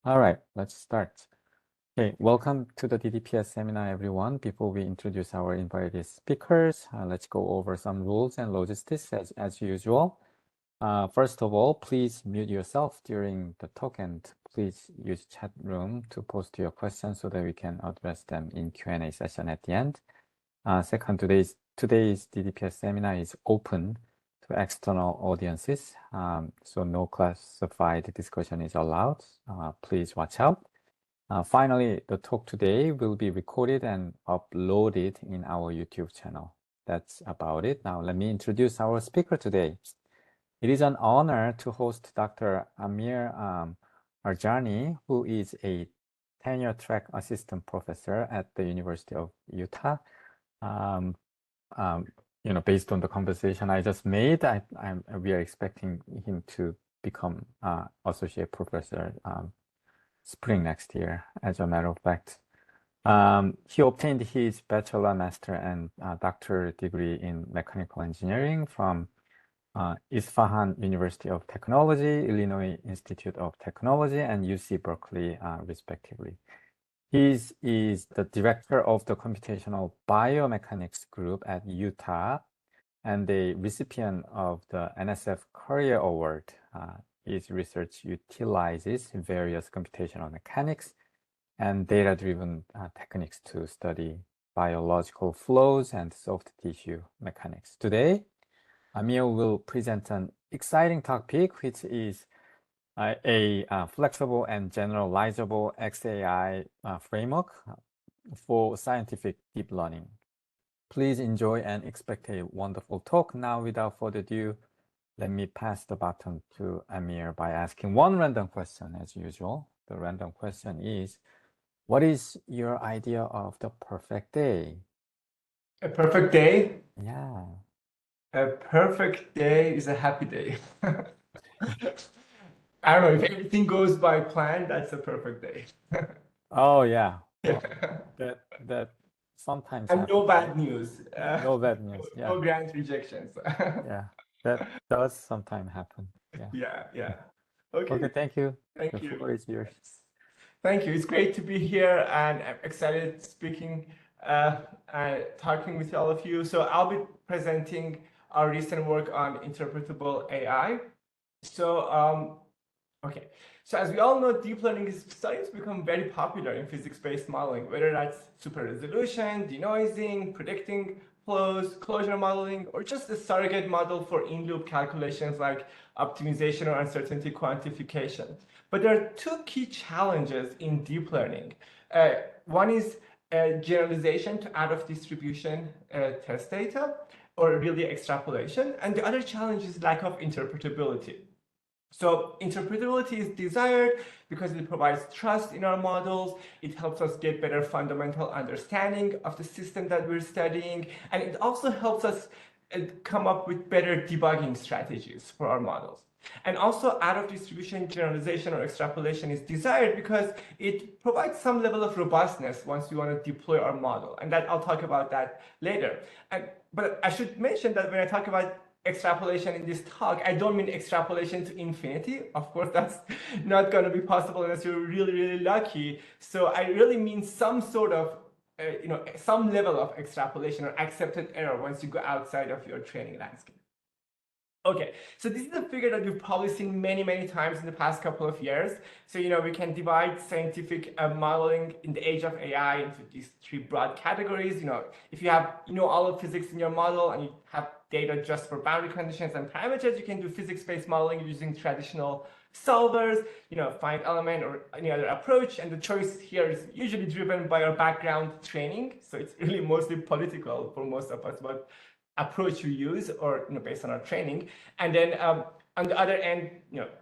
All right, let's start. Okay, welcome to the DDPS seminar, everyone. Before we introduce our invited speakers, let's go over some rules and logistics as usual. First of all, please mute yourself during the talk and please use chat room to post your questions so that we can address them in Q&A session at the end. Second, today's DDPS seminar is open to external audiences, so no classified discussion is allowed. Please watch out. Finally, the talk today will be recorded and uploaded in our YouTube channel. That's about it. Now, let me introduce our speaker today. It is an honor to host Dr. Amir Arjani, who is a tenure-track assistant professor at the University of Utah. Based on the conversation I just made, we are expecting him to become associate professor spring next year, as a matter of fact. He obtained his bachelor, master, and doctorate degree in mechanical engineering from Isfahan University of Technology, Illinois Institute of Technology, and UC Berkeley, respectively. He is the director of the computational biomechanics group at Utah and the recipient of the NSF Career Award. His research utilizes various computational mechanics and data-driven techniques to study biological flows and soft tissue mechanics. Today, Amir will present an exciting topic, which is a flexible and generalizable XAI framework for scientific deep learning. Please enjoy and expect a wonderful talk. Now, without further ado, let me pass the baton to Amir by asking one random question as usual. The random question is, what is your idea of the perfect day? A perfect day? Yeah. A perfect day is a happy day. I don't know, if everything goes by plan, that's a perfect day. Oh, yeah. Well, that sometimes And happens. no bad news. No bad news. Yeah. No grant rejections. Yeah, that does sometimes happen. Yeah. Yeah. Okay. Okay, thank you. Thank The you. floor is yours. Thank you. It's great to be here, and I'm excited speaking and talking with all of you. So I'll be presenting our recent work on interpretable AI. So okay, so as we all know, deep learning is starting to become very popular in physics-based modeling, whether that's super resolution, denoising, predicting flows, closure modeling, or just a surrogate model for in-loop calculations like optimization or uncertainty quantification. But there are two key challenges in deep learning. One is generalization to out-of-distribution test data, or really extrapolation, and the other challenge is lack of interpretability. So interpretability is desired because it provides trust in our models, it helps us get better fundamental understanding of the system that we're studying, and it also helps us come up with better debugging strategies for our models. And also out-of-distribution generalization or extrapolation is desired because it provides some level of robustness once we want to deploy our model, and that I'll talk about that later. But I should mention that when I talk about extrapolation in this talk, I don't mean extrapolation to infinity. Of course, that's not going to be possible unless you're really, really lucky. So I really mean some sort of, some level of extrapolation or accepted error once you go outside of your training landscape. Okay, so this is a figure that you've probably seen many, many times in the past couple of years. So, we can divide scientific modeling in the age of AI into these three broad categories. If you have, all of physics in your model and you have data just for boundary conditions and parameters, you can do physics-based modeling using traditional solvers, finite element or any other approach. And the choice here is usually driven by our background training. So it's really mostly political for most of us, but approach we use or based on our training. And then on the other end,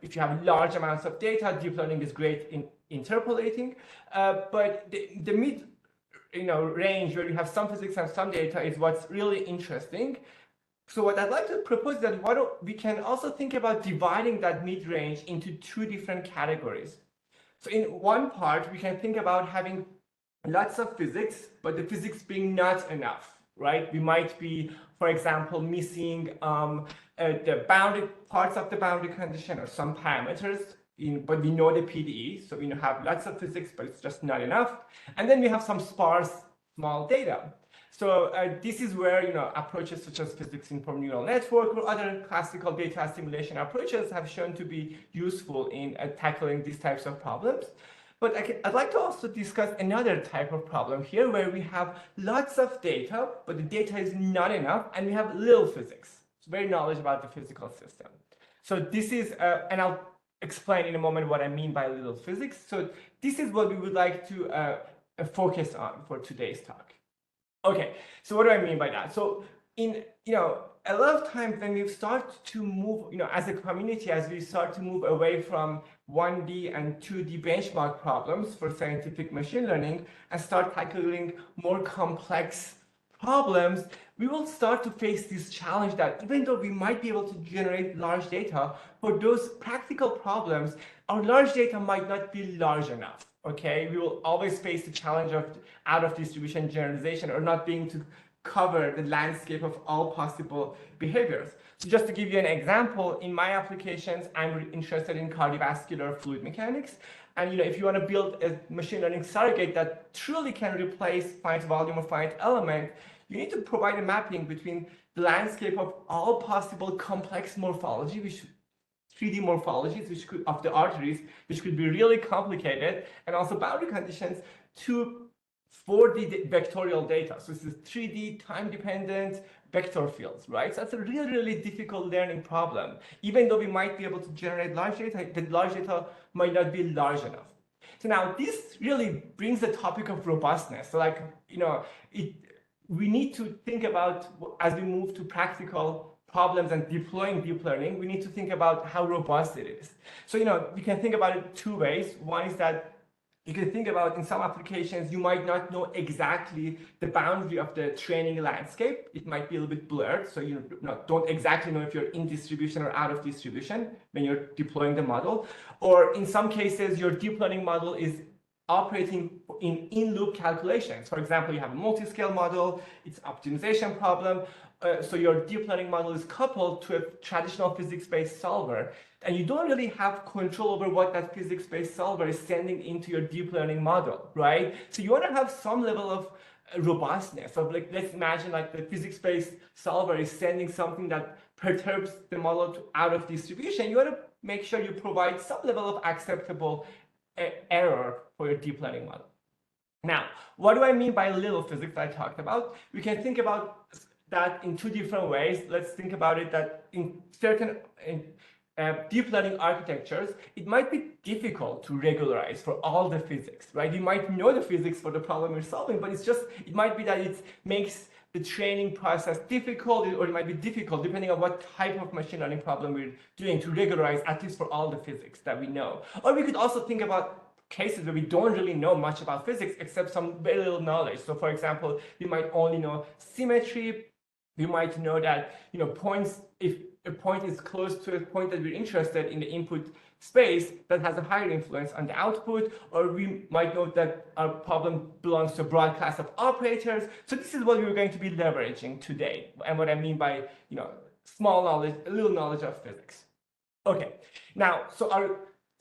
if you have large amounts of data, deep learning is great in interpolating. But the mid range where you have some physics and some data is what's really interesting. So what I'd like to propose is that we can also think about dividing that mid-range into two different categories. So in one part, we can think about having lots of physics, but the physics being not enough, right? We might be, for example, missing the boundary parts of the boundary condition or some parameters but we know the PDE, so we have lots of physics, but it's just not enough. And then we have some sparse small data. So this is where approaches such as physics-informed neural network or other classical data assimilation approaches have shown to be useful in tackling these types of problems. But I'd like to also discuss another type of problem here where we have lots of data, but the data is not enough, and we have little physics. So very knowledge about the physical system. So this is, and I'll explain in a moment what I mean by little physics. So this is what we would like to focus on for today's talk. Okay, so what do I mean by that? So in, a lot of times when we start to move, as a community, as we start to move away from 1D and 2D benchmark problems for scientific machine learning and start tackling more complex problems, we will start to face this challenge that even though we might be able to generate large data, for those practical problems, our large data might not be large enough. Okay, we will always face the challenge of out-of-distribution generalization or not being to cover the landscape of all possible behaviors. So just to give you an example, in my applications, I'm interested in cardiovascular fluid mechanics. And if you want to build a machine learning surrogate that truly can replace finite volume or finite element, you need to provide a mapping between the landscape of all possible complex morphology, which 3D morphologies, of the arteries, which could be really complicated, and also boundary conditions to 4D vectorial data. So this is 3D time-dependent vector fields, right? So that's a really, really difficult learning problem. Even though we might be able to generate large data, the large data might not be large enough. So now this really brings the topic of robustness. So we need to think about, as we move to practical problems and deploying deep learning, we need to think about how robust it is. So, you can think about it two ways. One is that you can think about in some applications, you might not know exactly the boundary of the training landscape. It might be a little bit blurred. So you don't exactly know if you're in distribution or out of distribution when you're deploying the model. Or in some cases, your deep learning model is operating in-loop calculations. For example, you have a multi-scale model, it's an optimization problem. So your deep learning model is coupled to a traditional physics-based solver, and you don't really have control over what that physics-based solver is sending into your deep learning model, right? So you want to have some level of robustness. So let's imagine the physics-based solver is sending something that perturbs the model out of distribution. You want to make sure you provide some level of acceptable error for your deep learning model. Now, what do I mean by little physics that I talked about? We can think about that in two different ways. Let's think about it that in certain deep learning architectures, it might be difficult to regularize for all the physics, right? You might know the physics for the problem you're solving, but it might be that it makes the training process difficult, or it might be difficult depending on what type of machine learning problem we're doing to regularize at least for all the physics that we know. Or we could also think about cases where we don't really know much about physics except some very little knowledge. So for example, we might only know symmetry. We might know that points, if a point is close to a point that we're interested in the input space, that has a higher influence on the output, or we might know that our problem belongs to a broad class of operators. So this is what we're going to be leveraging today, and what I mean by small knowledge, a little knowledge of physics. Okay, now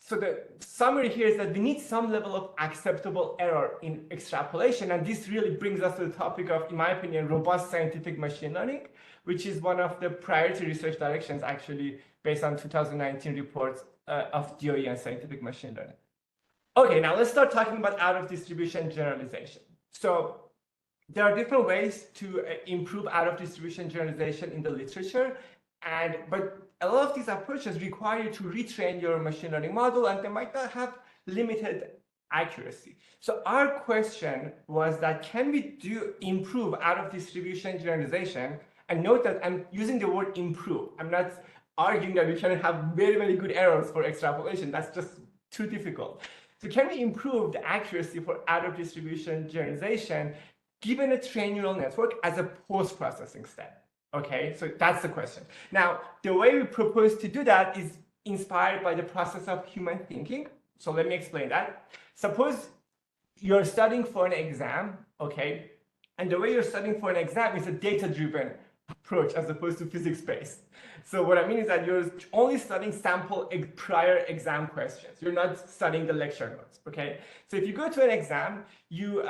so the summary here is that we need some level of acceptable error in extrapolation, and this really brings us to the topic of, in my opinion, robust scientific machine learning, which is one of the priority research directions actually based on 2019 reports of DOE and scientific machine learning. Okay, now let's start talking about out-of-distribution generalization. So there are different ways to improve out-of-distribution generalization in the literature, but a lot of these approaches require you to retrain your machine learning model, and they might not have limited accuracy. So our question was that, can we improve out-of-distribution generalization? And note that I'm using the word improve. I'm not arguing that we can have very, very good errors for extrapolation. That's just too difficult. So can we improve the accuracy for out-of-distribution generalization given a trained neural network as a post-processing step? Okay, so that's the question. Now, the way we propose to do that is inspired by the process of human thinking. So let me explain that. Suppose you're studying for an exam, okay? And the way you're studying for an exam is a data-driven approach as opposed to physics-based. So what I mean is that you're only studying sample prior exam questions. You're not studying the lecture notes, okay? So if you go to an exam, you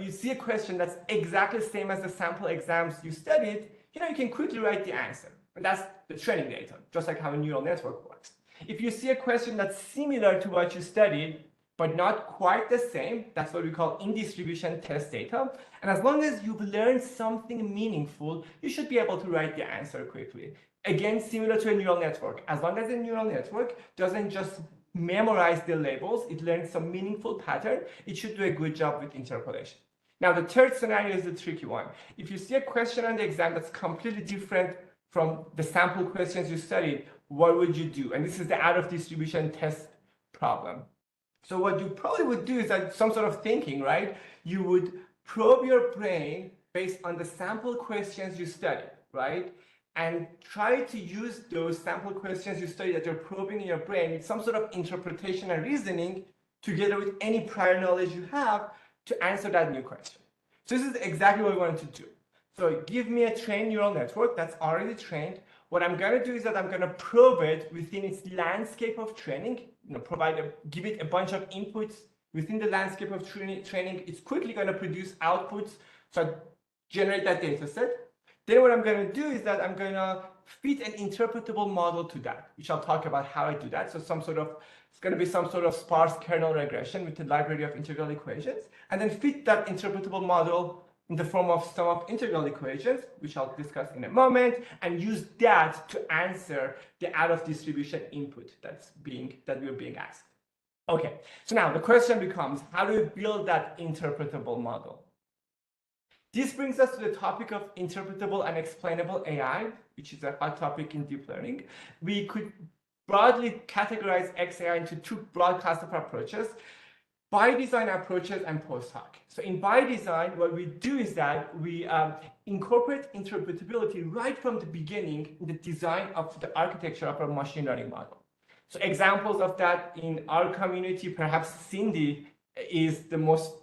see a question that's exactly the same as the sample exams you studied, you can quickly write the answer. And that's the training data, just like how a neural network works. If you see a question that's similar to what you studied, but not quite the same, that's what we call in-distribution test data. And as long as you've learned something meaningful, you should be able to write the answer quickly. Again, similar to a neural network. As long as the neural network doesn't just memorize the labels, it learns some meaningful pattern, it should do a good job with interpolation. Now, the third scenario is the tricky one. If you see a question on the exam that's completely different from the sample questions you studied, what would you do? And this is the out-of-distribution test problem. So what you probably would do is that some sort of thinking, right? You would probe your brain based on the sample questions you studied, right? And try to use those sample questions you studied that you're probing in your brain with some sort of interpretation and reasoning together with any prior knowledge you have to answer that new question. So this is exactly what we wanted to do. So give me a trained neural network that's already trained. What I'm going to do is that I'm going to probe it within its landscape of training, give it a bunch of inputs within the landscape of training. It's quickly going to produce outputs, so generate that data set. Then what I'm going to do is that I'm going to fit an interpretable model to that, which I'll talk about how I do that. So it's going to be some sort of sparse kernel regression with the library of integral equations, and then fit that interpretable model in the form of sum of integral equations, which I'll discuss in a moment, and use that to answer the out-of-distribution input that we're being asked. Okay, so now the question becomes, how do we build that interpretable model? This brings us to the topic of interpretable and explainable AI, which is a hot topic in deep learning. We could broadly categorize XAI into two broad classes of approaches: by design approaches and post-hoc. So in by design, what we do is that we incorporate interpretability right from the beginning in the design of the architecture of our machine learning model. So examples of that in our community, perhaps SINDy is the most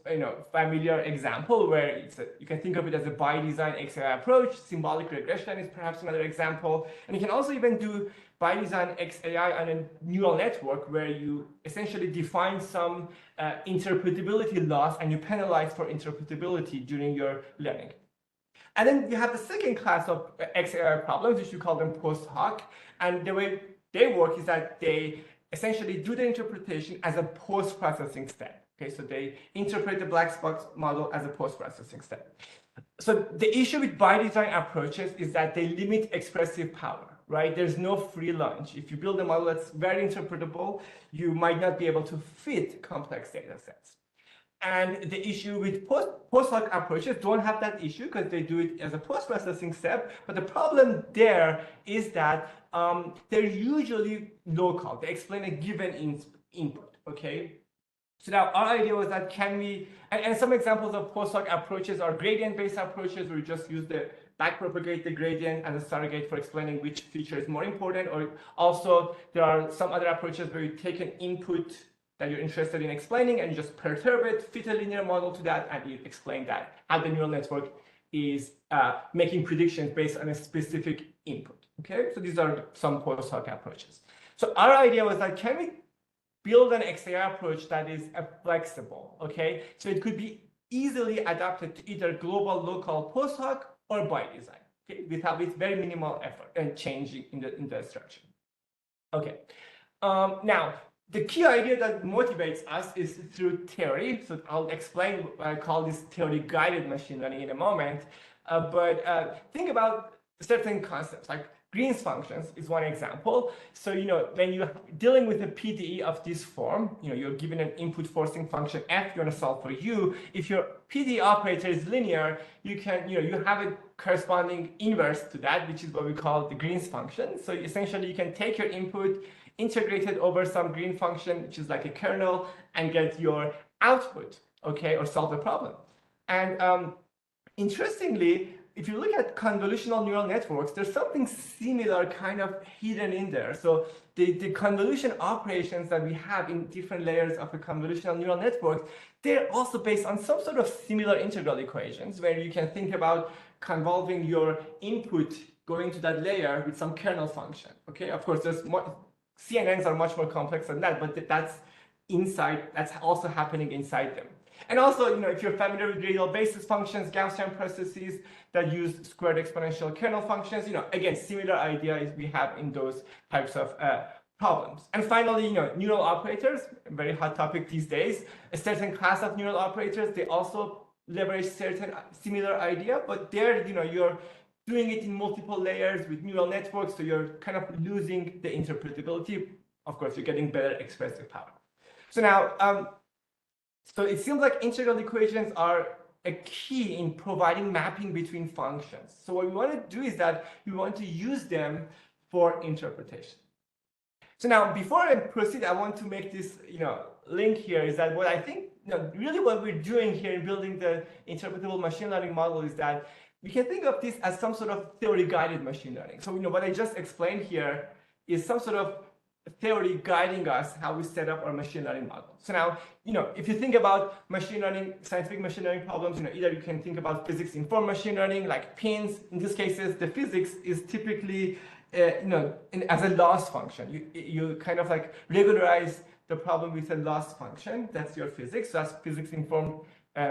familiar example, where you can think of it as a by design XAI approach. Symbolic regression is perhaps another example. And you can also even do by design XAI on a neural network, where you essentially define some interpretability loss and you penalize for interpretability during your learning. And then you have the second class of XAI problems, which you call them post-hoc. And the way they work is that they essentially do the interpretation as a post-processing step. Okay, so they interpret the black box model as a post-processing step. So the issue with by design approaches is that they limit expressive power, right? There's no free lunch. If you build a model that's very interpretable, you might not be able to fit complex data sets. And the issue with post-hoc approaches don't have that issue because they do it as a post-processing step. But the problem there is that they're usually local. They explain a given input, okay? So now our idea was that and some examples of post-hoc approaches are gradient-based approaches, where you just use the backpropagate the gradient as a surrogate for explaining which feature is more important. Or also there are some other approaches where you take an input that you're interested in explaining and you just perturb it, fit a linear model to that, and you explain that, how the neural network is making predictions based on a specific input. Okay, so these are some post-hoc approaches. So our idea was that, can we build an XAI approach that is flexible, okay? So it could be easily adapted to either global, local, post-hoc, or by design, okay? With very minimal effort and changing in the structure. Okay, now the key idea that motivates us is through theory. So I'll explain what I call this theory-guided machine learning in a moment. But think about certain concepts, like Green's functions is one example. So, when you're dealing with a PDE of this form, you're given an input forcing function f, you want to solve for u. If your PDE operator is linear, you can, you have a corresponding inverse to that, which is what we call the Green's function. So essentially, you can take your input, integrate it over some Green function, which is like a kernel, and get your output, okay, or solve the problem. And interestingly, if you look at convolutional neural networks, there's something similar kind of hidden in there. So the convolution operations that we have in different layers of a convolutional neural network, they're also based on some sort of similar integral equations where you can think about convolving your input going to that layer with some kernel function. Okay, of course, there's more, CNNs are much more complex than that, but that's also happening inside them. And also, if you're familiar with radial basis functions, Gaussian processes that use squared exponential kernel functions, again, similar ideas we have in those types of problems. And finally, neural operators, a very hot topic these days. A certain class of neural operators, they also leverage certain similar idea, but there, you're doing it in multiple layers with neural networks, so you're kind of losing the interpretability. Of course, you're getting better expressive power. So now, so it seems like integral equations are a key in providing mapping between functions. So what we want to do is that we want to use them for interpretation. So now, before I proceed, I want to make this, link here is that what I think, really what we're doing here in building the interpretable machine learning model is that we can think of this as some sort of theory-guided machine learning. So, what I just explained here is some sort of theory guiding us how we set up our machine learning model. So now, if you think about machine learning, scientific machine learning problems, either you can think about physics-informed machine learning, like pins. In these cases, the physics is typically, as a loss function. You kind of like regularize the problem with a loss function. That's your physics. So that's physics-informed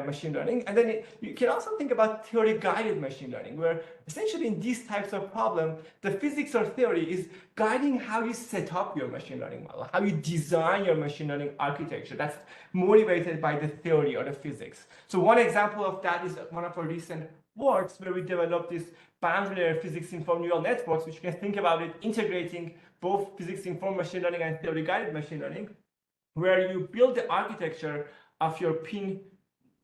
machine learning. And then you can also think about theory-guided machine learning, where essentially in these types of problem, the physics or theory is guiding how you set up your machine learning model, how you design your machine learning architecture. That's motivated by the theory or the physics. So one example of that is one of our recent works where we developed this boundary layer physics-informed neural networks, which you can think about it integrating both physics-informed machine learning and theory-guided machine learning, where you build the architecture of your pin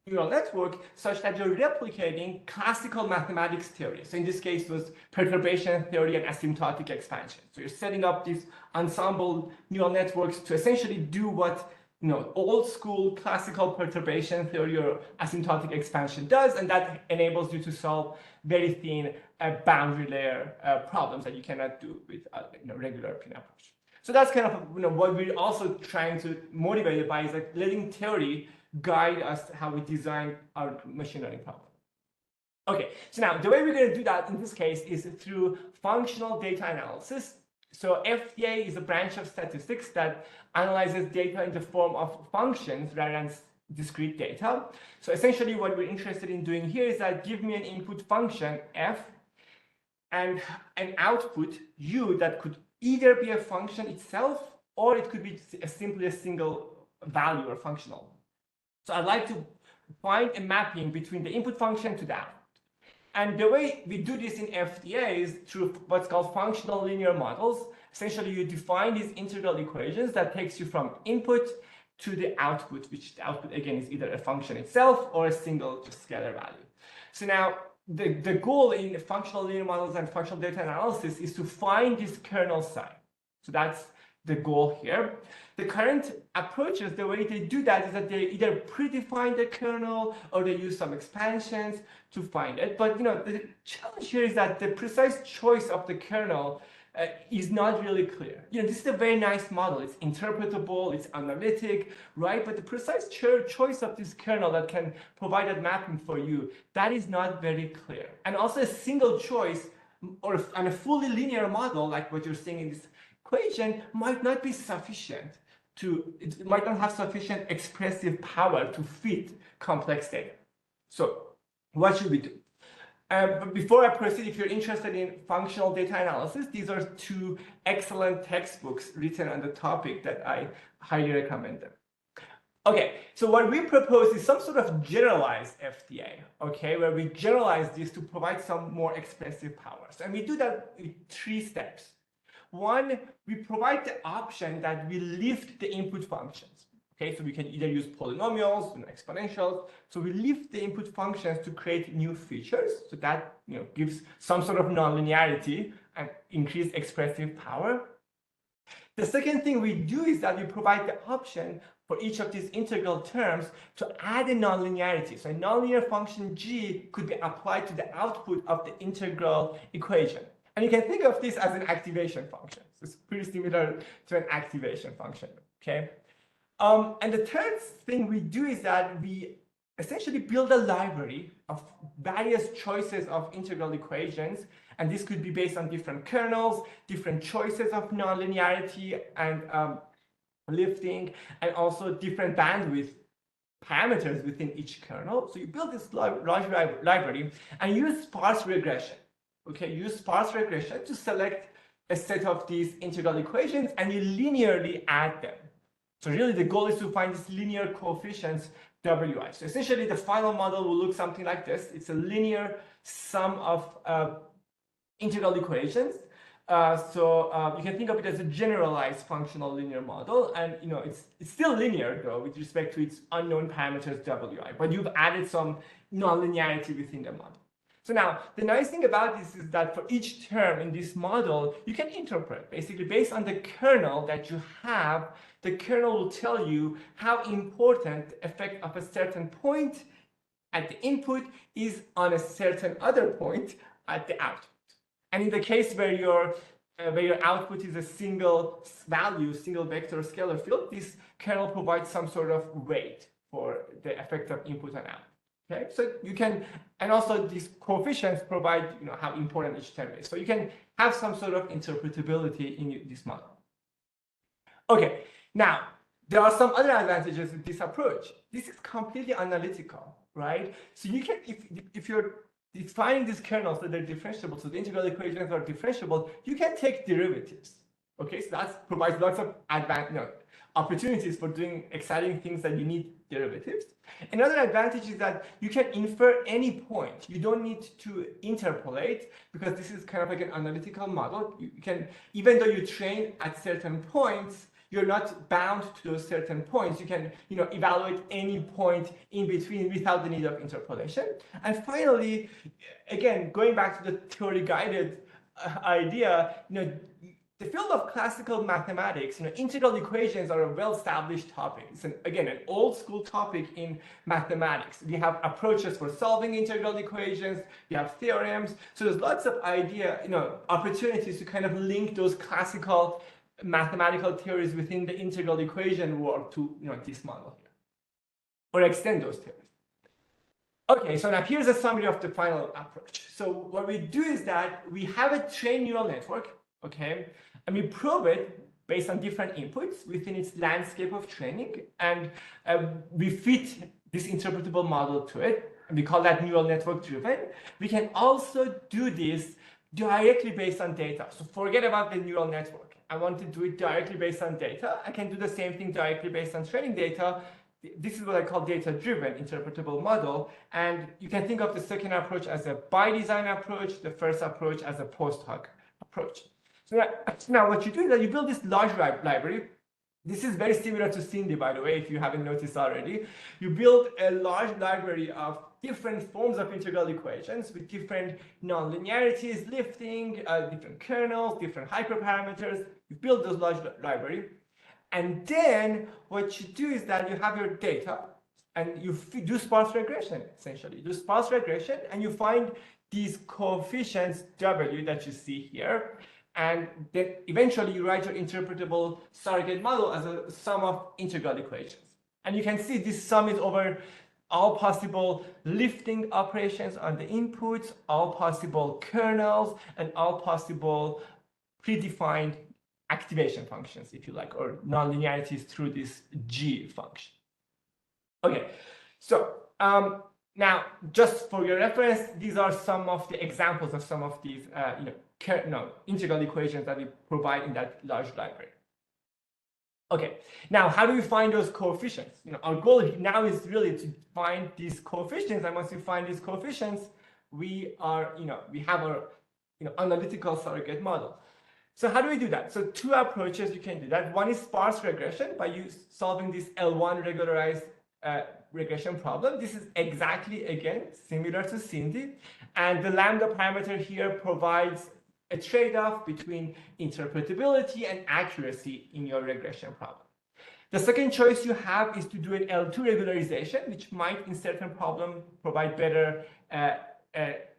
neural network such that you're replicating classical mathematics theory. So in this case, it was perturbation theory and asymptotic expansion. So you're setting up these ensemble neural networks to essentially do what old school classical perturbation theory or asymptotic expansion does, and that enables you to solve very thin boundary layer problems that you cannot do with regular pin approach. So that's kind of what we're also trying to motivate it by, is like letting theory guide us how we design our machine learning problem. Okay, so now the way we're going to do that in this case is through functional data analysis. So FDA is a branch of statistics that analyzes data in the form of functions rather than discrete data. So essentially what we're interested in doing here is that give me an input function f and an output u that could either be a function itself or it could be simply a single value or functional. So I'd like to find a mapping between the input function to the output. And the way we do this in FDA is through what's called functional linear models. Essentially, you define these integral equations that takes you from input to the output, which the output, again, is either a function itself or a single scalar value. So now, the goal in functional linear models and functional data analysis is to find this kernel psi. So that's the goal here. The current approaches, the way they do that is that they either predefine the kernel or they use some expansions to find it. But the challenge here is that the precise choice of the kernel is not really clear. This is a very nice model. It's interpretable, it's analytic, right? But the precise choice of this kernel that can provide that mapping for you, that is not very clear. And also a single choice and a fully linear model, like what you're seeing in this equation, might not be sufficient it might not have sufficient expressive power to fit complex data. So what should we do? But before I proceed, if you're interested in functional data analysis, these are two excellent textbooks written on the topic that I highly recommend them. Okay, so what we propose is some sort of generalized FDA, okay, where we generalize this to provide some more expressive powers. And we do that in 3 steps. One, we provide the option that we lift the input functions. Okay, so we can either use polynomials, exponentials. So we lift the input functions to create new features. So that gives some sort of nonlinearity and increased expressive power. The second thing we do is that we provide the option for each of these integral terms to add a nonlinearity. So a nonlinear function g could be applied to the output of the integral equation. And you can think of this as an activation function. So it's pretty similar to an activation function, okay? And the third thing we do is that we essentially build a library of various choices of integral equations, and this could be based on different kernels, different choices of nonlinearity and lifting, and also different bandwidth parameters within each kernel. So you build this large library and use sparse regression. Okay, use sparse regression to select a set of these integral equations and you linearly add them. So really the goal is to find these linear coefficients wi. So essentially the final model will look something like this. It's a linear sum of integral equations. You can think of it as a generalized functional linear model, and it's still linear though with respect to its unknown parameters wi, but you've added some nonlinearity within the model. So now the nice thing about this is that for each term in this model, you can interpret basically based on the kernel that you have. The kernel will tell you how important the effect of a certain point at the input is on a certain other point at the output. And in the case where your output is a single value, single vector scalar field, this kernel provides some sort of weight for the effect of input and output. Okay, so you can, and also these coefficients provide, how important each term is. So you can have some sort of interpretability in this model. Okay, now there are some other advantages with this approach. This is completely analytical, right? So you can, if you're defining these kernels that they're differentiable, so the integral equations are differentiable, you can take derivatives. Okay, so that provides lots of opportunities for doing exciting things that you need derivatives. Another advantage is that you can infer any point. You don't need to interpolate because this is kind of like an analytical model. You can, even though you train at certain points, you're not bound to those certain points. You can, evaluate any point in between without the need of interpolation. And finally, again, going back to the theory-guided idea, the field of classical mathematics, integral equations are a well-established topic. It's again an old-school topic in mathematics. We have approaches for solving integral equations. We have theorems. So there's lots of opportunities to kind of link those classical mathematical theories within the integral equation world to this model here, or extend those theories. Okay, so now here's a summary of the final approach. So what we do is that we have a trained neural network, okay, and we probe it based on different inputs within its landscape of training, and we fit this interpretable model to it, and we call that neural network driven. We can also do this directly based on data. So forget about the neural network. I want to do it directly based on data. I can do the same thing directly based on training data. This is what I call data-driven interpretable model. And you can think of the second approach as a by-design approach, the first approach as a post-hoc approach. So now what you do is that you build this large library. This is very similar to SINDy, by the way, if you haven't noticed already. You build a large library of different forms of integral equations with different nonlinearities, lifting, different kernels, different hyperparameters. You build those large library. And then what you do is that you have your data and you do sparse regression, essentially. You do sparse regression and you find these coefficients W that you see here. And then eventually you write your interpretable surrogate model as a sum of integral equations. And you can see this sum is over all possible lifting operations on the inputs, all possible kernels, and all possible predefined activation functions, if you like, or nonlinearities through this G function. Okay, so now just for your reference, these are some of the examples of some of these integral equations that we provide in that large library. Okay, now how do we find those coefficients? Our goal now is really to find these coefficients, and once we find these coefficients, we have our analytical surrogate model. So how do we do that? So two approaches you can do that. One is sparse regression by solving this L1 regularized regression problem. This is exactly, again, similar to SINDy. And the lambda parameter here provides a trade-off between interpretability and accuracy in your regression problem. The second choice you have is to do an L2 regularization, which might in certain problems provide better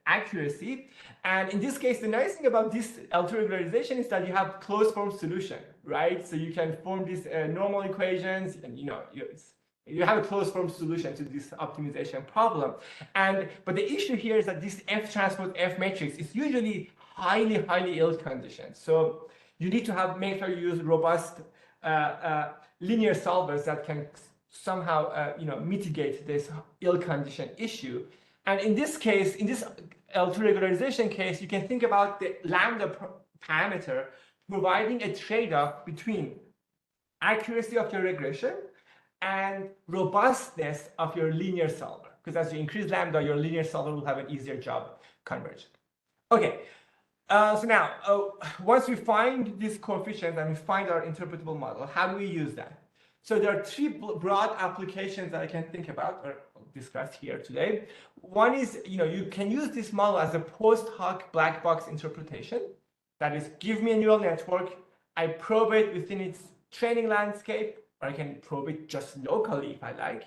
accuracy. And in this case, the nice thing about this L2 regularization is that you have closed form solution, right? So you can form these normal equations, and you have a closed form solution to this optimization problem. But the issue here is that this F transpose F matrix is usually highly ill conditioned. So you need to make sure you use robust linear solvers that can somehow mitigate this ill conditioned issue. And in this case, in this L2 regularization case, you can think about the lambda parameter providing a trade-off between accuracy of your regression and robustness of your linear solver. Because as you increase lambda, your linear solver will have an easier job converging. Okay, so now, once we find these coefficients and we find our interpretable model, how do we use that? So there are three broad applications that I can think about or discuss here today. One is, you can use this model as a post-hoc black box interpretation. That is, give me a neural network, I probe it within its training landscape, or I can probe it just locally if I like.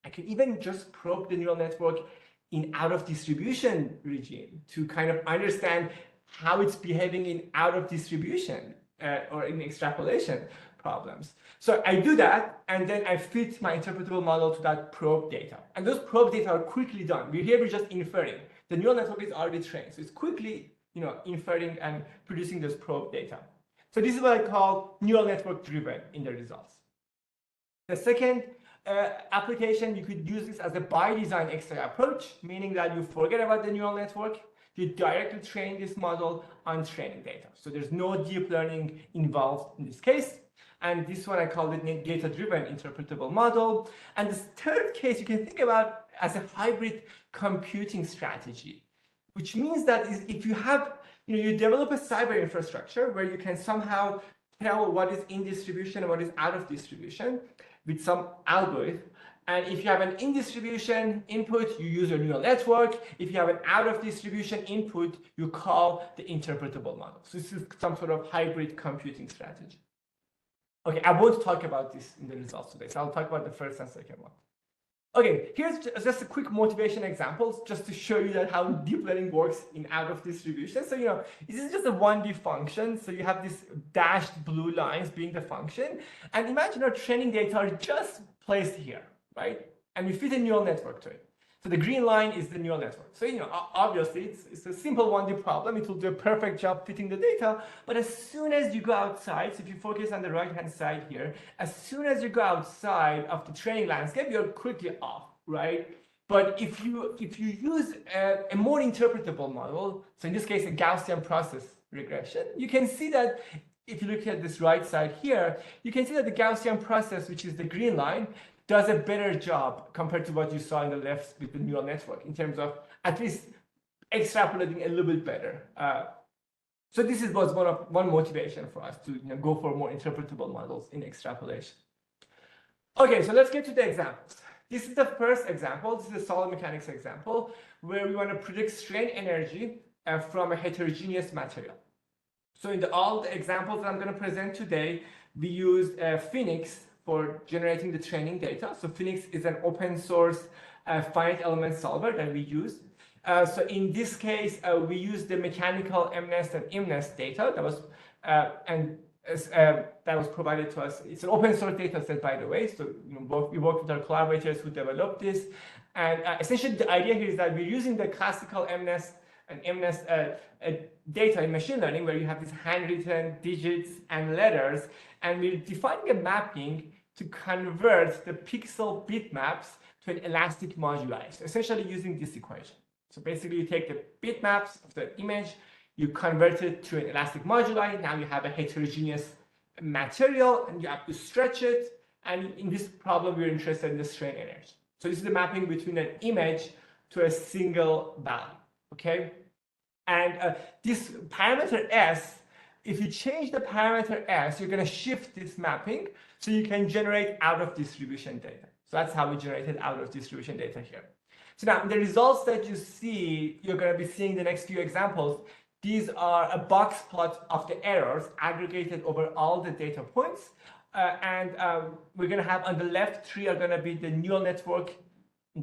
I can even just probe the neural network in out-of-distribution regime to kind of understand how it's behaving in out-of-distribution or in extrapolation problems. So I do that, and then I fit my interpretable model to that probe data. And those probe data are quickly done. We're just inferring. The neural network is already trained, so it's quickly, inferring and producing those probe data. So this is what I call neural network driven in the results. The second application, you could use this as a by design XAI approach, meaning that you forget about the neural network. You directly train this model on training data. So there's no deep learning involved in this case. And this one I call it data-driven interpretable model. And this third case you can think about as a hybrid computing strategy, which means that if you have, you develop a cyber infrastructure where you can somehow tell what is in distribution and what is out of distribution with some algorithm. And if you have an in-distribution input, you use your neural network. If you have an out-of-distribution input, you call the interpretable model. So this is some sort of hybrid computing strategy. Okay, I won't talk about this in the results today, so I'll talk about the first and second one. Okay, here's just a quick motivation examples just to show you that how deep learning works in out-of-distribution. So, this is just a 1D function. So you have these dashed blue lines being the function. And imagine our training data are just placed here, right? And we fit a neural network to it. So the green line is the neural network. So, obviously, it's a simple 1D problem. It will do a perfect job fitting the data. But as soon as you go outside, so if you focus on the right-hand side here, as soon as you go outside of the training landscape, you're quickly off, right? But if you use a more interpretable model, so in this case, a Gaussian process regression, you can see that if you look at this right side here, you can see that the Gaussian process, which is the green line, does a better job compared to what you saw in the left with the neural network in terms of at least extrapolating a little bit better. So this was one motivation for us to go for more interpretable models in extrapolation. Okay, so let's get to the examples. This is the first example. This is a solid mechanics example where we want to predict strain energy from a heterogeneous material. So in all the examples that I'm going to present today, we used Phoenix for generating the training data. So Phoenix is an open source finite element solver that we use. So in this case, we use the mechanical MNEST and IMNEST data that was that was provided to us. It's an open source data set, by the way. So we work with our collaborators who developed this. And essentially, the idea here is that we're using the classical MNEST and IMNEST data in machine learning, where you have these handwritten digits and letters, and we're defining a mapping to convert the pixel bitmaps to an elastic moduli, so essentially using this equation. So basically, you take the bitmaps of the image, you convert it to an elastic moduli. Now you have a heterogeneous material, and you have to stretch it. And in this problem, we're interested in the strain energy. So this is the mapping between an image to a single value. Okay, and this parameter S, if you change the parameter S, you're going to shift this mapping so you can generate out-of-distribution data. So that's how we generated out-of-distribution data here. So now the results that you see, you're going to be seeing the next few examples. These are a box plot of the errors aggregated over all the data points. We're going to have on the left, 3 are going to be the neural network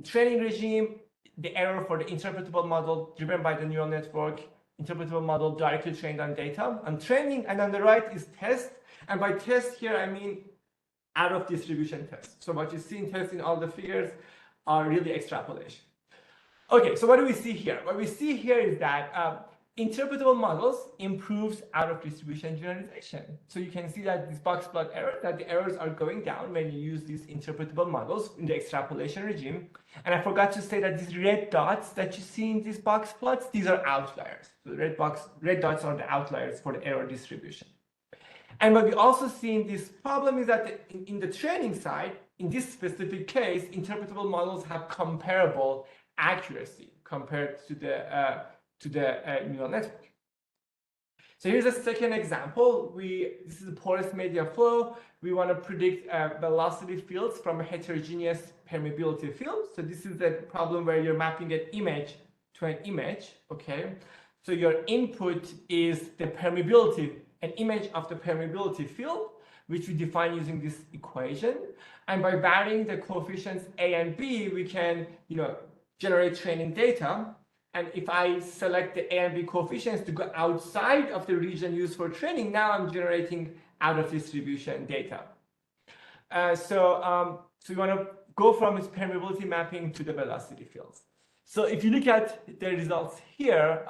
training regime, the error for the interpretable model driven by the neural network, interpretable model directly trained on data, and training, and on the right is test. And by test here, I mean out of distribution test. So what you see in test in all the figures are really extrapolation. Okay, so what do we see here? What we see here is that interpretable models improves out of distribution generalization. So you can see that this box plot error, that the errors are going down when you use these interpretable models in the extrapolation regime. And I forgot to say that these red dots that you see in these box plots, these are outliers. So the red dots are the outliers for the error distribution. And what we also see in this problem is that in the training side, in this specific case, interpretable models have comparable accuracy compared to the neural network. So here's a second example. This is a porous media flow. We want to predict velocity fields from a heterogeneous permeability field. So this is the problem where you're mapping an image to an image. Okay. So your input is the permeability, an image of the permeability field, which we define using this equation. And by varying the coefficients A and B, we can, generate training data. And if I select the A and B coefficients to go outside of the region used for training, now I'm generating out of distribution data. So we want to go from its permeability mapping to the velocity fields. So if you look at the results here,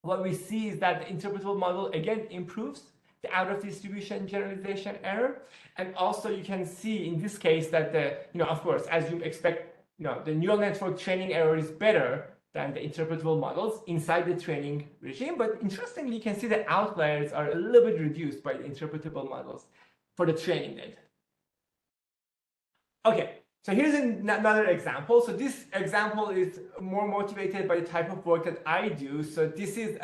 what we see is that the interpretable model again improves the out of distribution generalization error. And also you can see in this case that of course, as you expect, the neural network training error is better than the interpretable models inside the training regime. But interestingly, you can see the outliers are a little bit reduced by the interpretable models for the training data. Okay, so here's another example. So this example is more motivated by the type of work that I do. So this is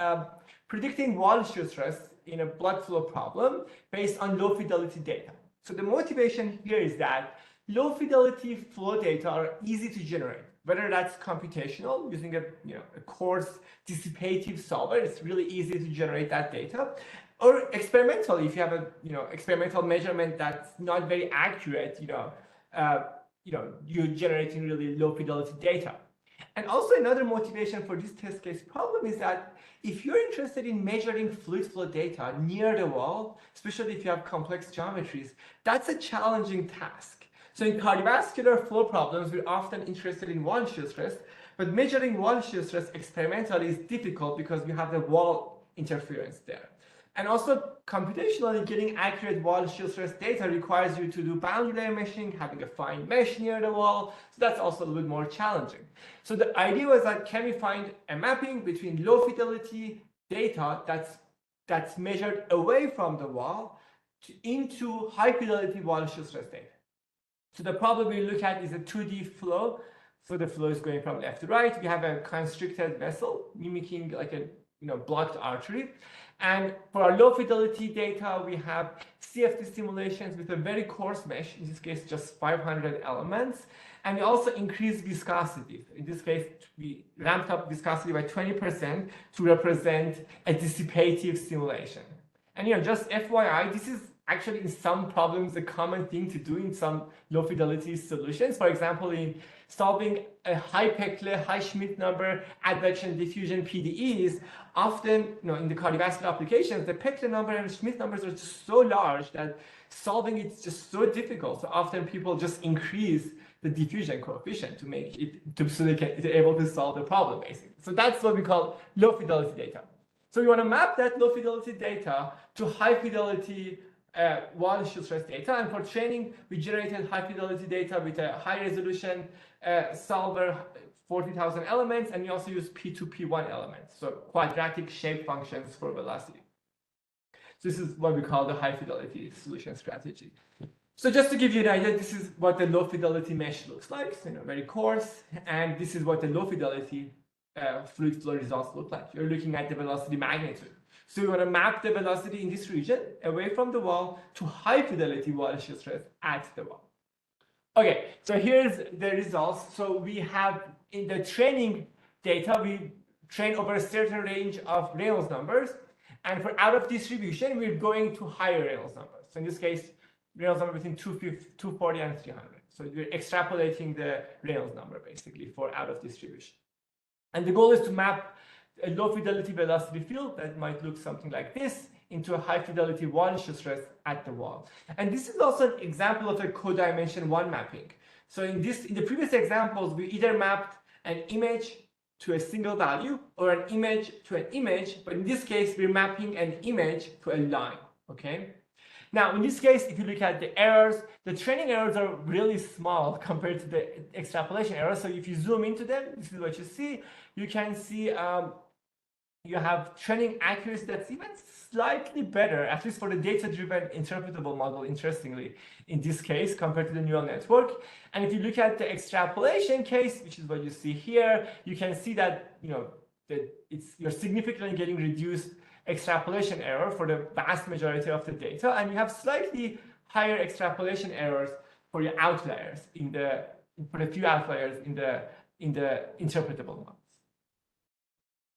predicting wall shear stress in a blood flow problem based on low fidelity data. So the motivation here is that low fidelity flow data are easy to generate, whether that's computational using a coarse dissipative solver. It's really easy to generate that data, or experimentally, if you have a experimental measurement that's not very accurate, you're generating really low fidelity data. And also another motivation for this test case problem is that if you're interested in measuring fluid flow data near the wall, especially if you have complex geometries, that's a challenging task. So in cardiovascular flow problems, we're often interested in wall shear stress, but measuring wall shear stress experimentally is difficult because we have the wall interference there. And also computationally, getting accurate wall shear stress data requires you to do boundary layer meshing, having a fine mesh near the wall. So that's also a little bit more challenging. So the idea was that can we find a mapping between low fidelity data that's measured away from the wall into high fidelity wall shear stress data. So the problem we look at is a 2D flow. So the flow is going from left to right. We have a constricted vessel mimicking like a blocked artery. And for our low fidelity data, we have CFD simulations with a very coarse mesh, in this case, just 500 elements. And we also increase viscosity. In this case, we ramped up viscosity by 20% to represent a dissipative simulation. And just FYI, this is actually in some problems a common thing to do in some low fidelity solutions. For example, in solving a high Peclet, high Schmidt number, advection diffusion PDEs, often in the cardiovascular applications, the Peclet number and Schmidt numbers are just so large that solving it is just so difficult. So often people just increase the diffusion coefficient to make it so they're able to solve the problem, basically. So that's what we call low fidelity data. So we want to map that low fidelity data to high fidelity wall shear stress data, and for training we generated high fidelity data with a high resolution solver, 40,000 elements, and we also use P2P1 elements, so quadratic shape functions for velocity. So this is what we call the high fidelity solution strategy. So just to give you an idea, this is what the low fidelity mesh looks like, very coarse, and this is what the low fidelity fluid flow results look like. You're looking at the velocity magnitude. So we want to map the velocity in this region away from the wall to high fidelity wall shear stress at the wall. Okay, so here's the results. So we have in the training data, we train over a certain range of Reynolds numbers. And for out of distribution, we're going to higher Reynolds numbers. So in this case, Reynolds number between 240 and 300. So we're extrapolating the Reynolds number basically for out of distribution. And the goal is to map a low fidelity velocity field that might look something like this into a high fidelity wall shear stress at the wall. And this is also an example of a codimension 1 mapping. So in the previous examples, we either mapped an image to a single value or an image to an image, but in this case, we're mapping an image to a line, okay? Now, in this case, if you look at the errors, the training errors are really small compared to the extrapolation errors. So if you zoom into them, this is what you see. You can see you have training accuracy that's even slightly better, at least for the data-driven interpretable model, interestingly, in this case, compared to the neural network. And if you look at the extrapolation case, which is what you see here, you can see that, you're significantly getting reduced extrapolation error for the vast majority of the data, and you have slightly higher extrapolation errors for your outliers for the few outliers in the interpretable models.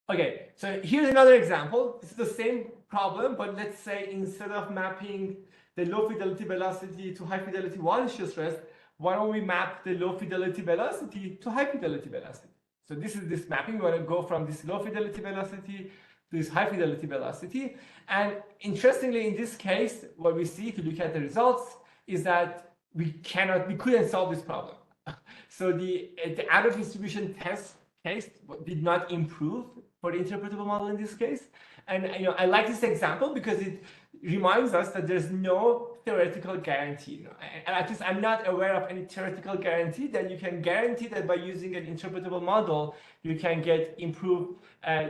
Okay, so here's another example. This is the same problem, but let's say instead of mapping the low fidelity velocity to high fidelity wall shear stress, why don't we map the low fidelity velocity to high fidelity velocity? So this is this mapping. We want to go from this low fidelity velocity to this high fidelity velocity. And interestingly, in this case, what we see if you look at the results is that we couldn't solve this problem. So the out of distribution test case did not improve for the interpretable model in this case. And I like this example because it reminds us that there's no theoretical guarantee. And at least I'm not aware of any theoretical guarantee that you can guarantee that by using an interpretable model, you can get improved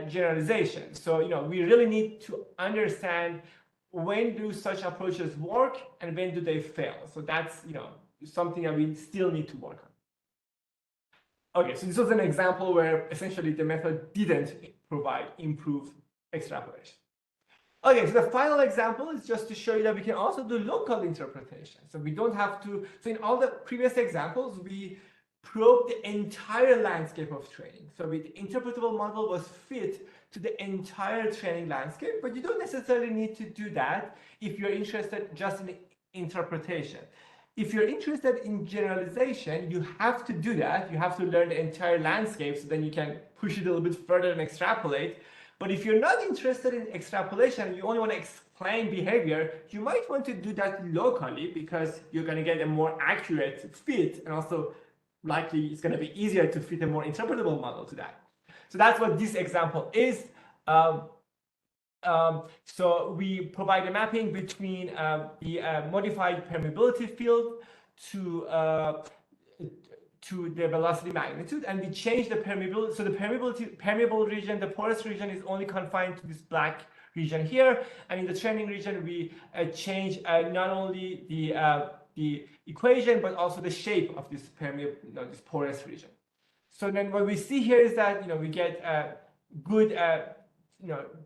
generalization. So we really need to understand when do such approaches work and when do they fail. So that's something that we still need to work on. Okay, so this was an example where essentially the method didn't provide improved extrapolation. Okay, so the final example is just to show you that we can also do local interpretation. So we don't have to, so in all the previous examples, we probed the entire landscape of training. So the interpretable model was fit to the entire training landscape, but you don't necessarily need to do that if you're interested just in interpretation. If you're interested in generalization, you have to do that. You have to learn the entire landscape so then you can push it a little bit further and extrapolate. But if you're not interested in extrapolation, you only want to explain behavior, you might want to do that locally because you're going to get a more accurate fit, and also likely it's going to be easier to fit a more interpretable model to that. So that's what this example is. So we provide a mapping between the modified permeability field to the velocity magnitude, and we change the permeability. So the permeable region, the porous region, is only confined to this black region here, and in the training region we change not only the equation but also the shape of this this porous region. So then what we see here is that we get good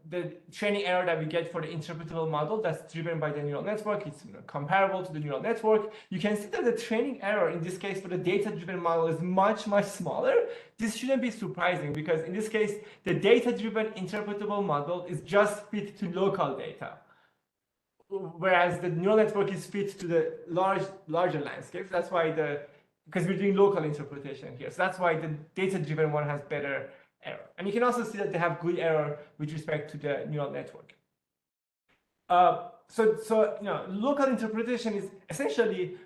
the training error that we get for the interpretable model that's driven by the neural network, it's comparable to the neural network. You can see that the training error in this case for the data-driven model is much, much smaller. This shouldn't be surprising because in this case, the data-driven interpretable model is just fit to local data, whereas the neural network is fit to the larger landscapes. That's why because we're doing local interpretation here. So that's why the data-driven one has better error. And you can also see that they have good error with respect to the neural network. So local interpretation is essentially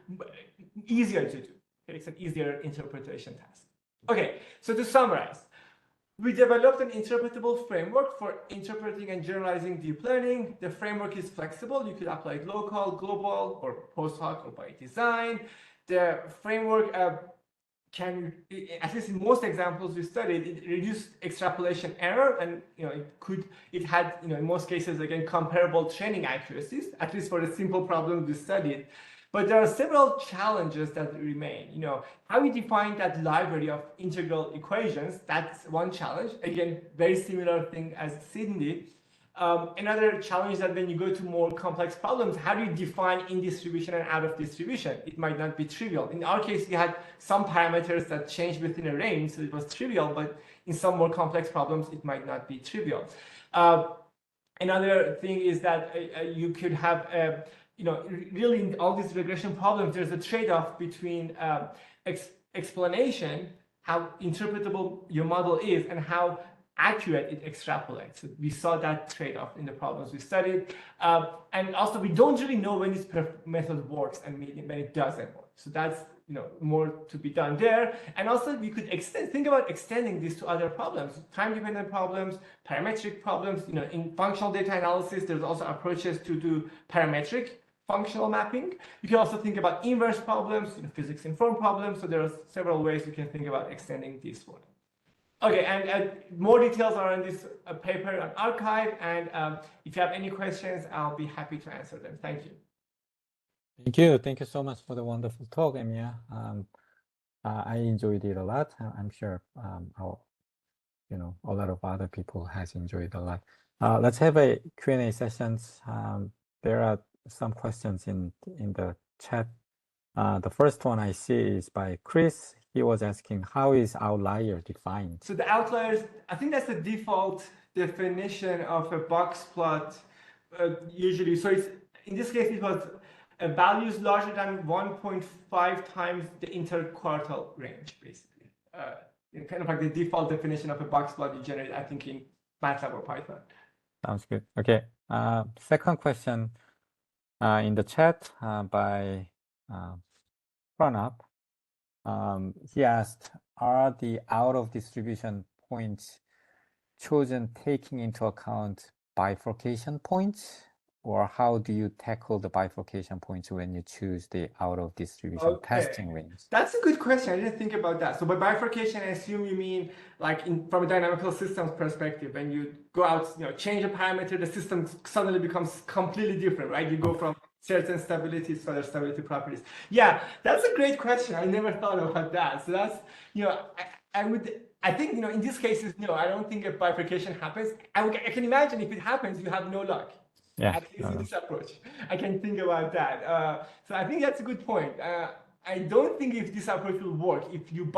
easier to do. It's an easier interpretation task. Okay, so to summarize, we developed an interpretable framework for interpreting and generalizing deep learning. The framework is flexible. You could apply it local, global, or post-hoc, or by design. The framework can, at least in most examples we studied, it reduced extrapolation error, and it had in most cases again comparable training accuracies, at least for the simple problems we studied. But there are several challenges that remain. How we define that library of integral equations, that's one challenge. Again, very similar thing as SINDy. Another challenge that when you go to more complex problems, how do you define in distribution and out of distribution? It might not be trivial. In our case, we had some parameters that changed within a range, so it was trivial, but in some more complex problems, it might not be trivial. Another thing is that you could have, really in all these regression problems, there's a trade-off between explanation, how interpretable your model is, and how accurate it extrapolates. So we saw that trade-off in the problems we studied. And also, we don't really know when this method works and when it doesn't work. So that's more to be done there. And also, we could think about extending this to other problems, time-dependent problems, parametric problems. In functional data analysis, there's also approaches to do parametric functional mapping. You can also think about inverse problems, physics-informed problems. So there are several ways you can think about extending this one. Okay, and more details are in this paper on arXiv. And if you have any questions, I'll be happy to answer them. Thank you. Thank you. Thank you so much for the wonderful talk, Emia. I enjoyed it a lot. I'm sure a lot of other people has enjoyed a lot. Let's have a Q&A sessions. There are some questions in the chat. The first one I see is by Chris. He was asking, how is outlier defined? So the outliers, I think that's the default definition of a box plot usually. So it's, in this case, it was values larger than 1.5 times the interquartile range, basically. Kind of like the default definition of a box plot you generate, I think, in MATLAB or Python. Sounds good. Okay. Second question in the chat by Pranab. He asked, are the out of distribution points chosen taking into account bifurcation points, or how do you tackle the bifurcation points when you choose the out of distribution testing range? That's a good question. I didn't think about that. So by bifurcation, I assume you mean like from a dynamical systems perspective, when you go out, change a parameter, the system suddenly becomes completely different, right? You go from certain stabilities to other stability properties. Yeah, that's a great question. I never thought about that. So that's, I think, in these cases, I don't think a bifurcation happens. I can imagine if it happens, you have no luck. Yeah, at least in this approach. I can think about that. So I think that's a good point. I don't think if this approach will work if you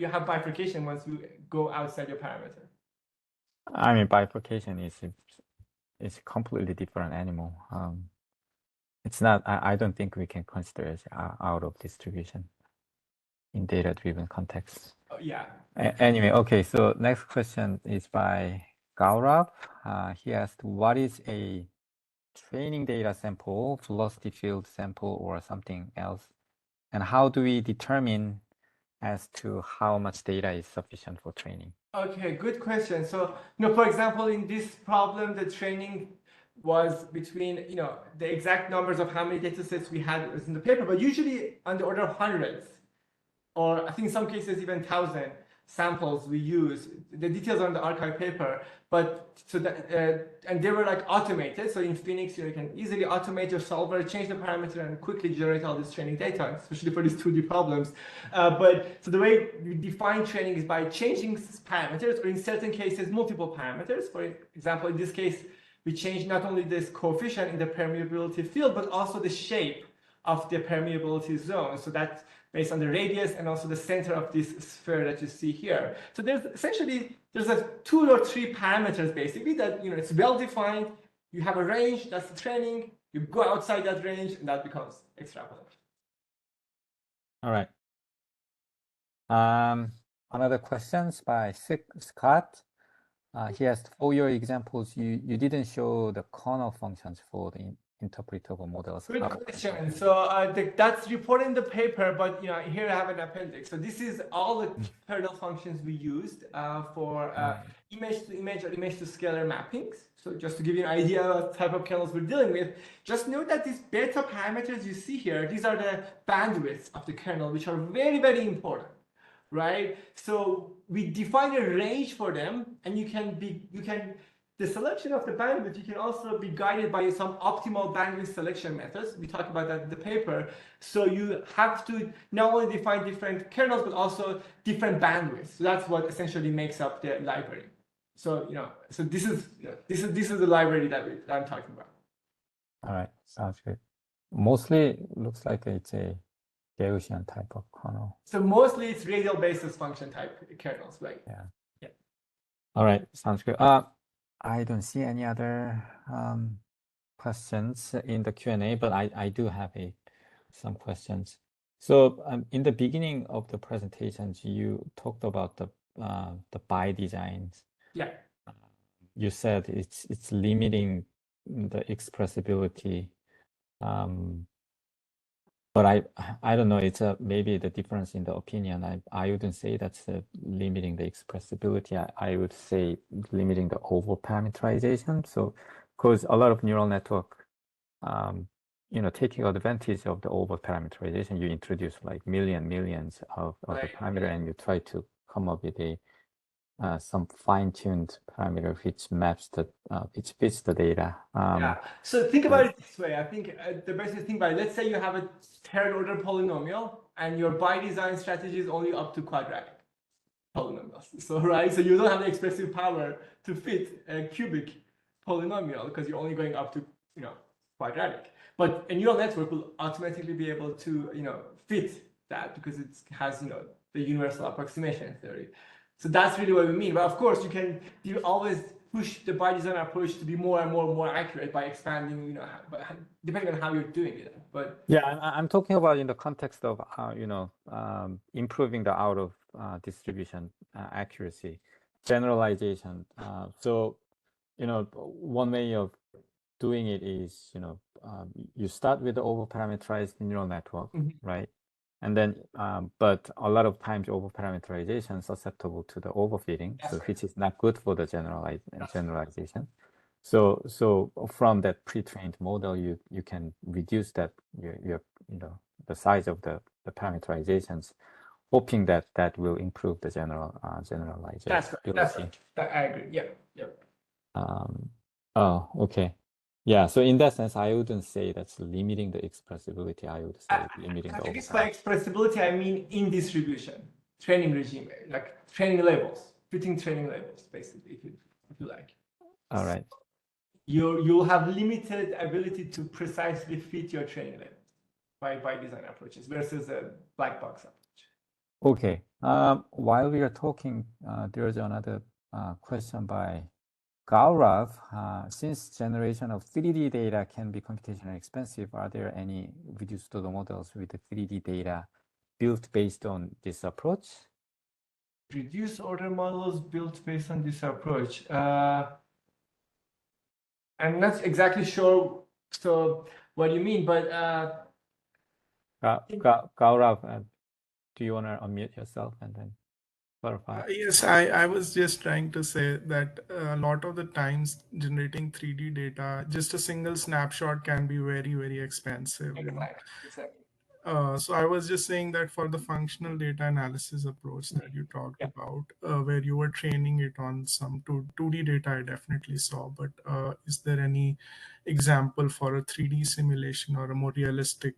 have bifurcation once you go outside your parameter. I mean, bifurcation is a completely different animal. It's not. I don't think we can consider it out of distribution in data-driven context. Oh, yeah. Anyway, okay. So next question is by Gaurav. He asked, what is a training data sample, velocity field sample, or something else? And how do we determine as to how much data is sufficient for training? Okay, good question. So, for example, in this problem, the training was between, the exact numbers of how many data sets we had was in the paper, but usually on the order of hundreds, or I think in some cases even 1,000 samples we use. The details are on the arXiv paper, but so that and they were like automated. So in Phoenix, you can easily automate your solver, change the parameter, and quickly generate all this training data, especially for these 2D problems. But so the way we define training is by changing parameters, or in certain cases, multiple parameters. For example, in this case, we change not only this coefficient in the permeability field, but also the shape of the permeability zone. So that's based on the radius and also the center of this sphere that you see here. So there's essentially, there's 2 or 3 parameters basically that, it's well defined. You have a range, that's the training. You go outside that range and that becomes extrapolation. All right. Another questions by Scott. He asked, for your examples, you didn't show the kernel functions for the interpretable models. Good question. So that's reported in the paper, but here I have an appendix. So this is all the kernel functions we used for image to image or image to scalar mappings. So just to give you an idea of what type of kernels we're dealing with, just note that these beta parameters you see here, these are the bandwidths of the kernel, which are very, very important, right? So we define a range for them, and the selection of the bandwidth, you can also be guided by some optimal bandwidth selection methods. We talk about that in the paper. So you have to not only define different kernels, but also different bandwidths. So that's what essentially makes up the library. So so this is the library that I'm talking about. All right, sounds good. Mostly looks like it's a Gaussian type of kernel. So mostly it's radial basis function type kernels, right? Yeah. Yeah. All right, sounds good. I don't see any other questions in the Q&A, but I do have some questions. So in the beginning of the presentations, you talked about the by designs. Yeah. You said it's limiting the expressibility. But I don't know, it's maybe the difference in the opinion. I wouldn't say that's limiting the expressibility. I would say limiting the over parameterization. So, because a lot of neural network, taking advantage of the over parameterization, you introduce like millions of the Right. parameter, and you try to come up with some fine-tuned parameter which fits the data. Yeah. So think about it this way. I think the best way to think about it, let's say you have a third order polynomial and your by design strategy is only up to quadratic polynomials. So so you don't have the expressive power to fit a cubic polynomial because you're only going up to quadratic. But a neural network will automatically be able to fit that because it has the universal approximation theory. So that's really what we mean. But of course, you always push the by design approach to be more and more accurate by expanding, depending on how you're doing it. But yeah, I'm talking about in the context of improving the out of distribution accuracy, generalization. So one way of doing it is you start with the over parameterized neural network, right? And then, but a lot of times over parameterization is susceptible to the overfitting, which is not good for the generalization. So from that pre-trained model, you can reduce that the size of the parameterizations, hoping that will improve the generalization. that's right. I agree. Yeah. Oh, okay. Yeah, so in that sense, I wouldn't say that's limiting the expressibility. I would say limiting the I guess by expressibility, I mean in distribution, training regime, like training labels, fitting training labels, basically, if you like. All right. You'll have limited ability to precisely fit your training labels by design approaches versus a black box approach. Okay. While we are talking, there's another question by Gaurav. Since generation of 3D data can be computationally expensive, are there any reduced order models with the 3D data built based on this approach? Reduced order models built based on this approach. I'm not exactly sure what you mean, but Gaurav, do you want to unmute yourself and then clarify? Yes, I was just trying to say that a lot of the times generating 3D data, just a single snapshot can be very expensive. Exactly. So I was just saying that for the functional data analysis approach that you talked about, where you were training it on some 2D data, I definitely saw. But is there any example for a 3D simulation or a more realistic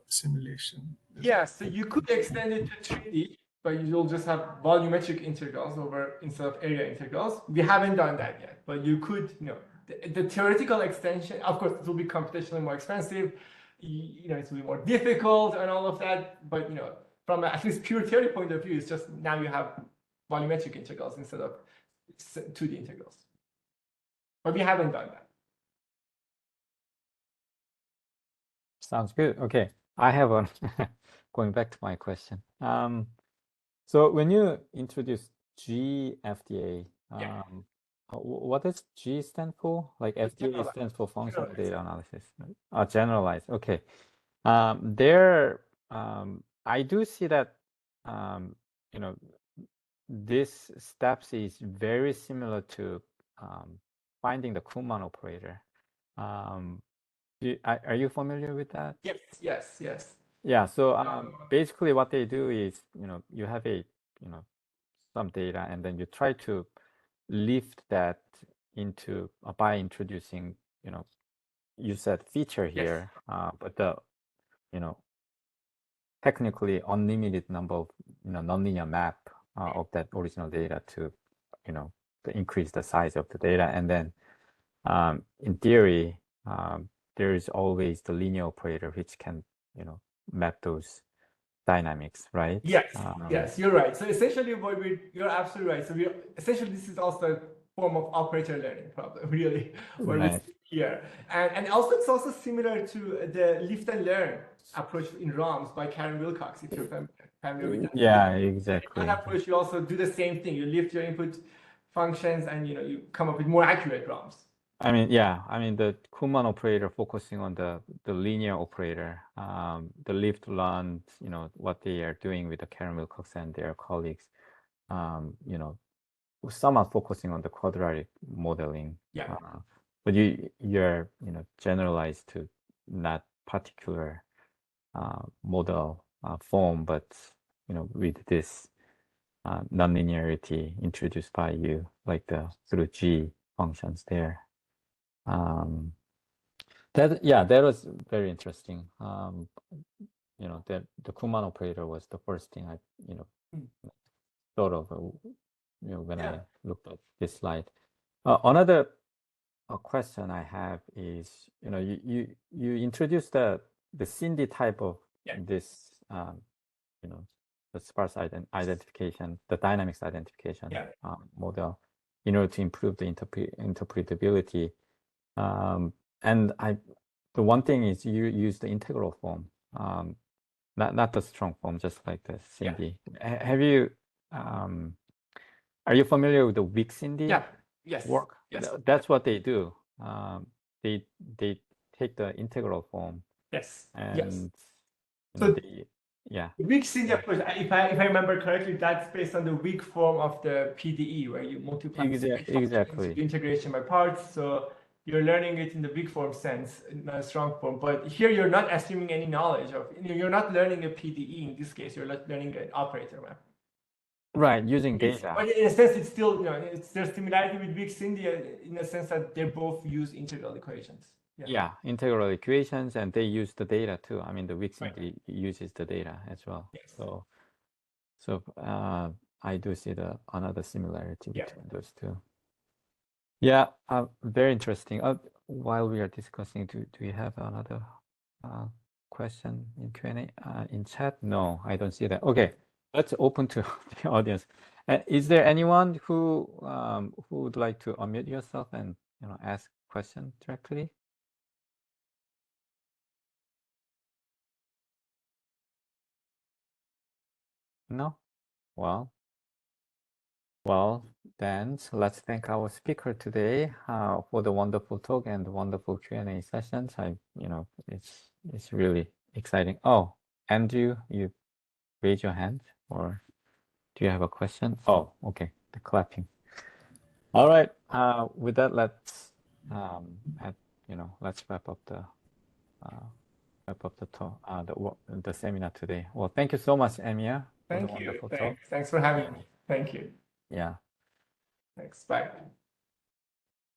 simulation? Yeah, so you could extend it to 3D, but you'll just have volumetric integrals instead of area integrals. We haven't done that yet, but you could, the theoretical extension, of course, it will be computationally more expensive. It will be more difficult and all of that. But from at least pure theory point of view, it's just now you have volumetric integrals instead of 2D integrals. But we haven't done that. Sounds good. Okay, I have one. Going back to my question. So when you introduce gFDA, what does G stand for? Like FDA stands for functional data analysis. Generalized. Okay. I do see that this steps is very similar to finding the Kuhlmann operator. Are you familiar with that? Yes. Yeah. So basically, what they do is you have some data, and then you try to lift that into by introducing you said feature here, but the technically unlimited number of nonlinear map of that original data to increase the size of the data. And then in theory, there is always the linear operator which can, map those dynamics, right? Yes, yes, you're right. So essentially, you're absolutely right. So essentially, this is also a form of operator learning problem, really, what we see here. And also, it's also similar to the lift and learn approach in ROMs by Karen Wilcox, if you're familiar with that. Yeah, exactly. In that approach, you also do the same thing. You lift your input functions, and you come up with more accurate ROMs. I mean, yeah, the Kuhlmann operator focusing on the linear operator, the lift learned, what they are doing with the Karen Wilcox and their colleagues, somewhat focusing on the quadratic modeling. Yeah. But you're, generalized to not particular model form, but, with this nonlinearity introduced by you, like through G functions there. That was very interesting. That the Kuhlmann operator was the first thing I, thought of, when I looked at this slide. Another question I have is, you introduced the SINDy type of this, the sparse identification, the dynamics identification model, in order to improve the interpretability. And the one thing is you use the integral form, not the strong form, just like the SINDy. Have you, are you familiar with the weak SINDy work? Yes. That's what they do. They take the integral form. Yes. And so the weak SINDy approach, if I remember correctly, that's based on the weak form of the PDE, where you multiply exactly integration by parts. So you're learning it in the weak form sense, not a strong form. But here you're not assuming any knowledge of. You're not learning a PDE in this case. You're not learning an operator map. Right, using data. But in a sense, it's still, there's similarity with weak SINDy in the sense that they both use integral equations. Yeah, integral equations, and they use the data too. The weak SINDy uses the data as well. Yes. So I do see another similarity between those two. Yeah, very interesting. While we are discussing, do we have another question in Q&A in chat? No, I don't see that. Okay, let's open to the audience. Is there anyone who would like to unmute yourself and ask question directly? No? Well, then let's thank our speaker today for the wonderful talk and the wonderful Q&A sessions. It's really exciting. Oh, Andrew, you raise your hand, or do you have a question? Oh, okay, the clapping. All right. With that, let's let's wrap up the talk, the seminar today. Well, thank you so much, Emia. Thank you. Thanks for having me. Thank you. Yeah. Thanks. Bye.